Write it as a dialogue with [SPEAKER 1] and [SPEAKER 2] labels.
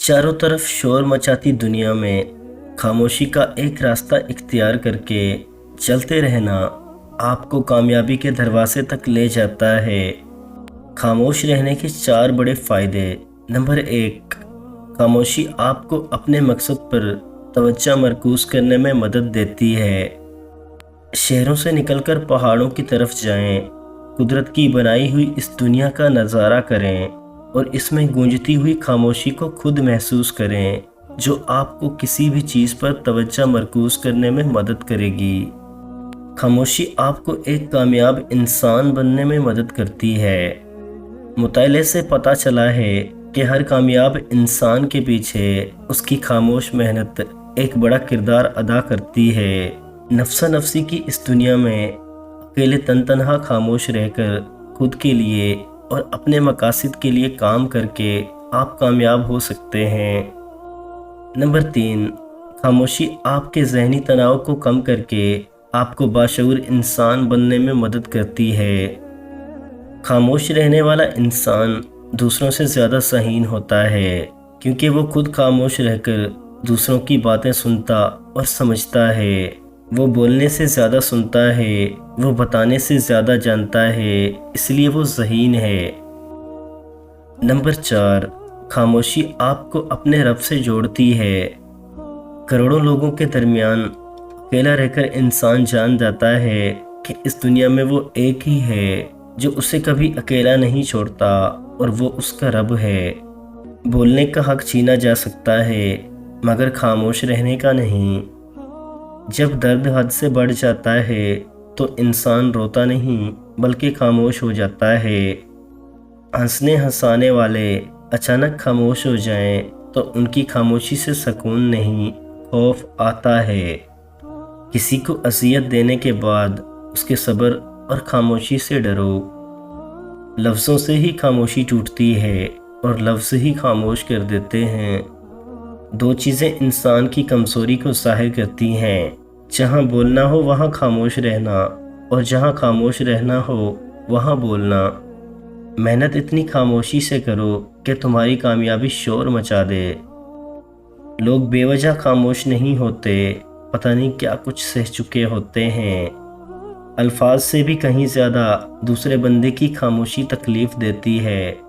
[SPEAKER 1] चारों तरफ शोर मचाती दुनिया में खामोशी का एक रास्ता इख्तियार करके चलते रहना आपको कामयाबी के दरवाजे तक ले जाता है। खामोश रहने के चार बड़े फ़ायदे। नंबर 1, खामोशी आपको अपने मकसद पर तवज्जो मरकूज करने में मदद देती है। शहरों से निकलकर पहाड़ों की तरफ जाएं, कुदरत की बनाई हुई इस दुनिया का नज़ारा करें और इसमें गूंजती हुई खामोशी को खुद महसूस करें, जो आपको किसी भी चीज़ पर तवज्जो मरकूज करने में मदद करेगी। खामोशी आपको एक कामयाब इंसान बनने में मदद करती है। मुताले से पता चला है कि हर कामयाब इंसान के पीछे उसकी खामोश मेहनत एक बड़ा किरदार अदा करती है। नफ्सा नफ्सी की इस दुनिया में अकेले तनहा खामोश रहकर खुद के लिए और अपने मकासद के लिए काम करके आप कामयाब हो सकते हैं। नंबर 3, खामोशी आपके ज़हनी तनाव को कम करके आपको बाशऊर इंसान बनने में मदद करती है। खामोश रहने वाला इंसान दूसरों से ज़्यादा सहीन होता है, क्योंकि वो खुद खामोश रहकर दूसरों की बातें सुनता और समझता है। वो बोलने से ज़्यादा सुनता है, वो बताने से ज़्यादा जानता है, इसलिए वो ज़हीन है। नंबर 4, खामोशी आपको अपने रब से जोड़ती है। करोड़ों लोगों के दरमियान अकेला रहकर इंसान जान जाता है कि इस दुनिया में वो एक ही है जो उसे कभी अकेला नहीं छोड़ता, और वो उसका रब है। बोलने का हक छीना जा सकता है, मगर खामोश रहने का नहीं। जब दर्द हद से बढ़ जाता है तो इंसान रोता नहीं बल्कि खामोश हो जाता है। हंसने हंसाने वाले अचानक खामोश हो जाएं तो उनकी खामोशी से सुकून नहीं, खौफ आता है। किसी को अज़ियत देने के बाद उसके सब्र और खामोशी से डरो। लफ्ज़ों से ही खामोशी टूटती है और लफ्ज़ ही खामोश कर देते हैं। दो चीज़ें इंसान की कमज़ोरी को ज़ाहिर करती हैं, जहाँ बोलना हो वहाँ खामोश रहना, और जहाँ खामोश रहना हो वहाँ बोलना। मेहनत इतनी खामोशी से करो कि तुम्हारी कामयाबी शोर मचा दे। लोग बेवजह खामोश नहीं होते, पता नहीं क्या कुछ सह चुके होते हैं। अल्फाज से भी कहीं ज़्यादा दूसरे बंदे की खामोशी तकलीफ़ देती है।